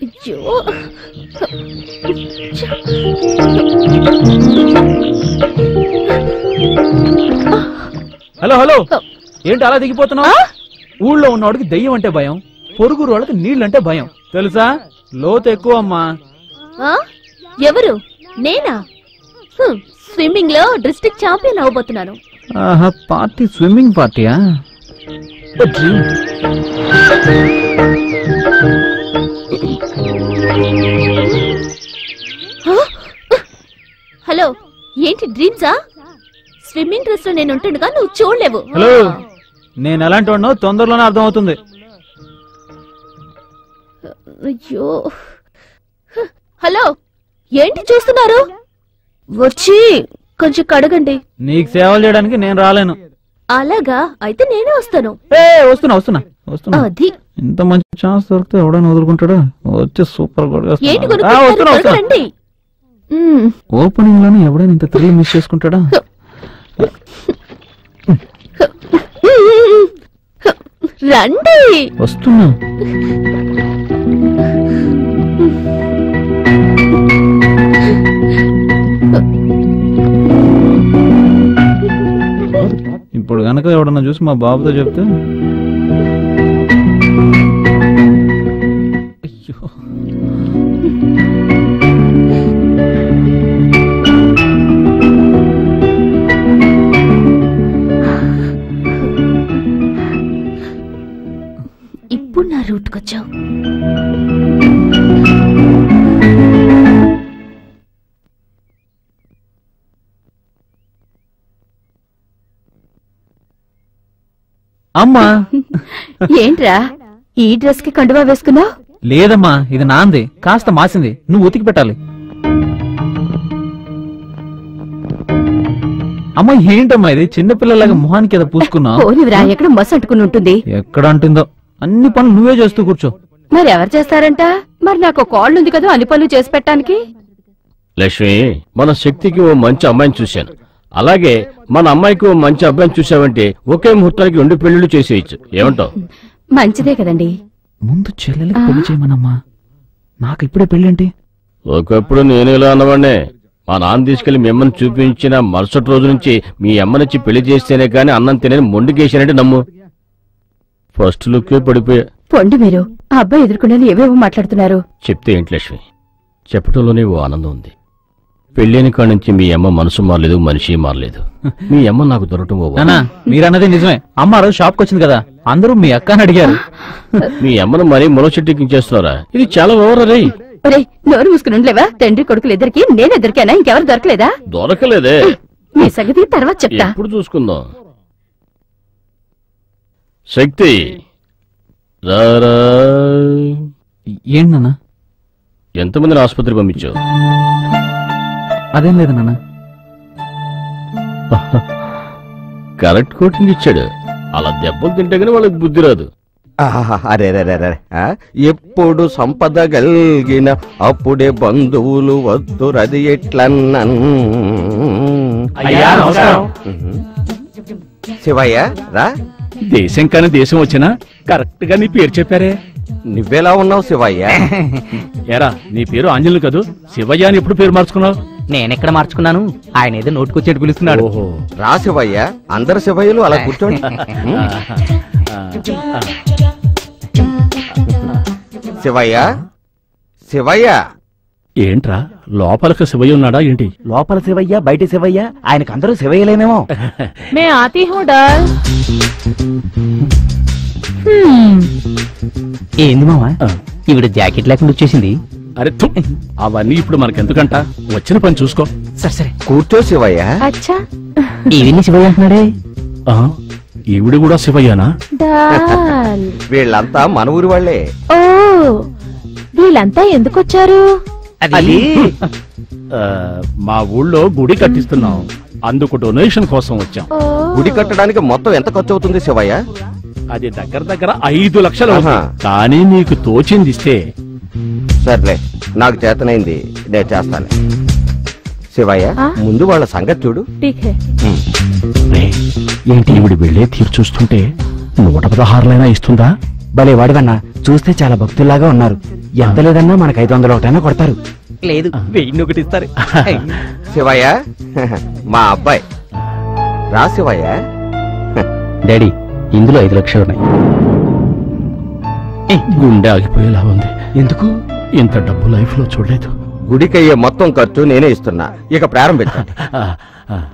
అయ్యో hello hello ఏంటి అలా దిగిపోతున్నావు? ఊళ్ళో ఉన్నవాడికి దెయ్యం అంటే భయం, పొరుగురు వాళ్ళకి నీళ్ళంటే భయం తెలుసా? లోతు ఎక్కువ అమ్మా. ఎవరు? నేనా? స్విమ్మింగ్ లో డిస్ట్రిక్ట్ ఛాంపియన్ అవబోతున్నాను. పార్టీ స్విమ్మింగ్ పార్టీయా? హలో, ఏంటి డ్రీమ్సా? స్విమ్మింగ్ డ్రెస్ లో నేను ఉంటుండగా నువ్వు చూడలేవు. హలో, నేను ఎలాంటి వాడినో తొందరలోనే అర్థం అవుతుంది. అయ్యో, హలో, ఏంటి చూస్తున్నారు? వచ్చి కొంచెం కడగండి. నీకు సేవలు చేయడానికి నేను రాలేను. అలాగా? అయితే నేనే వస్తాను. వస్తున్నా వస్తున్నా వస్తున్నా. అది ఇంత మంచి ఛాన్స్ దొరికితే ఎవడైనా వదులుకుంటాడా? వచ్చి సూపర్ రండి. ఓపెనింగ్ లోనే ఎవడైనా ఇంత థ్రిల్ మిస్ చేసుకుంటాడా? రండి. వస్తున్నా. ఇప్పుడు గనక ఎవడన్నా చూసి మా బాబుతో చెప్తే అయ్యో. ఇప్పుడు నా రూట్కొచ్చావు. అమ్మా, ఏంట్రా ఈ డ్రెస్ కి కండువా వేసుకున్నావు? లేదమ్మా, ఇది నాంది, కాస్త మాసింది, నువ్వు ఉతికి పెట్టాలి. అమ్మా ఏంటమ్మా ఇది? చిన్నపిల్లలాగా మొహానికి ఏదో పూసుకున్నావు. ఎక్కడ మస్ అంటుకుని ఉంటుంది. ఎక్కడ అంటుందో? అన్ని పనులు నువ్వే చేస్తూ కూర్చో. మరి ఎవరు చేస్తారంట? మరి నాకు కాళ్ళు ఉంది కదా అన్ని పనులు చేసి పెట్టడానికి. లక్ష్మి, మన శక్తికి ఓ మంచి అమ్మాయిని చూశాను. అలాగే మన అమ్మాయికి ఓ మంచి అబ్బాయిని చూసావంటే ఒకే ముహూర్తానికి 2 పెళ్లిళ్ళు చేసేయచ్చు. ఏమంటావు? మంచిదే కదండి. ముందు చెల్లెలకి పెళ్లి చేయమనమ్మా. నాకు ఇప్పుడే పెళ్ళేంటి? ఒకప్పుడు నేను ఇలా అన్నవాడినే. మా నాన్న తీసుకెళ్లి మీ అమ్మని చూపించిన మరుసటి రోజు నుంచి మీ అమ్మనిచ్చి పెళ్లి చేస్తేనే గానీ అన్నం తినని మొండికేసానంటే నమ్ము. ఫస్ట్ లుక్కే పడిపోయా. పొండి మీరు ఆ అబ్బాయి ఎదుర్కొంటే ఏవేవో మాట్లాడుతున్నారు. చెప్తే ఏంటి లక్ష్మి, చెప్పటంలోనే ఓ ఆనందం ఉంది. పెళ్ళైన కాడి నుంచి మీ అమ్మ మనసు మారలేదు, మనిషి మారలేదు. మీ అమ్మ నాకు దొరకటం మీరన్నది నిజమే. అమ్మ రోజు షాప్కి వచ్చింది కదా, అందరూ మీ అక్కని అడిగారు. మీ అమ్మను మరీ మొల చెట్టుకి చేస్తున్నారా? ఇది చాలా ఓవరే. నోరు మూసుకుని ఉండలేవా? తండ్రి కొడుకులు ఇద్దరికి నేను ఎదురికానా? ఇంకెవరు దొరకలేదా? దొరకలేదే. మీ సంగతి తర్వాత చెప్తా. ఎప్పుడు చూసుకుందాం. శక్తి రారా. ఏంటన్నా? ఎంతమందిని ఆసుపత్రి పంపించావు? అదేం లేదు నాన్న. కరెక్ట్ కోటింగ్ ఇచ్చాడు. అలా దెబ్బలు తింటే గానీ వాళ్ళకి బుద్ధి రాదు. అరే ఎప్పుడు సంపద కలిగిన అప్పుడే బంధువులు వద్దురది ఎట్లన్నా. శివయ్య రా. దేశం కానీ దేశం వచ్చినా కరెక్ట్ గా నీ పేరు చెప్పారే. నువ్వెలా ఉన్నావు శివయ్య? ఎరా, నీ పేరు ఆంజనేయులు కదూ? శివయ్య అని ఎప్పుడు పేరు మార్చుకున్నావు? నేనెక్కడ మార్చుకున్నాను? ఆయన ఏదో నోటుకొచ్చేట్టు పిలుస్తున్నాడు. రా శివయ్య, అందరు శివయ్యలు అలా కూర్చోండి. శివయ్య శివయ్య. ఏంట్రా, లోపలకు శివయ్య ఉన్నాడా ఏంటి? లోపల శివయ్య, బయట శివయ్య, ఆయనకు అందరూ శివయ్యలేనేమో. మే ఆతీ హూ డాల్. ఏంది మావా, ఈవిడ జాకెట్ లేకుండా వచ్చేసింది. అరే అవన్నీ ఇప్పుడు మనకెందుకంట, వచ్చిన పని చూసుకో. సరే సరే కూర్చో శివయ్య. అచ్చా, ఈవిని శివయ్య అంటున్నాడే. ఈవిడ కూడా శివయ్యనా? వీళ్ళంతా మన ఊరి వాళ్లే. ఓ, వీళ్ళంతా ఎందుకు వచ్చారు? అది మా ఊళ్ళో గుడి కట్టిస్తున్నాం, అందుకు డొనేషన్ కోసం వచ్చాం. గుడి కట్టడానికి మొత్తం ఎంత ఖర్చు అవుతుంది శివయ్య? అది దగ్గర 5 లక్షలు. కానీ నీకు తోచింది ఇస్తే. సర్లే, నాకు చేతనైంది నేను చేస్తాను. శివయ్య, ముందు వాళ్ళ సంగతి చూడు. ఏంటి ఈవిడ వెళ్లే తీరు చూస్తుంటే 116 ఇస్తుందా? భలే వాడివన్నా, చూస్తే చాలా భక్తుల్లాగా ఉన్నారు. ఎంత లేదన్నా మనకు 500 ఒకటైనా కొడతారు. లేదు 1000 ఒకటి ఇస్తారు. శివయ్య మా అబ్బాయి రా శివయ్య. డాడీ, ఇందులో 5 లక్షలు ఉన్నాయి. గుండె ఆగిపోయేలా ఉంది. ఎందుకు? ఇంత డబ్బు లైఫ్ లో చూడలేదు. గుడికయ్యే మొత్తం ఖర్చు నేనే ఇస్తున్నా, ఇక ప్రారంభించండి.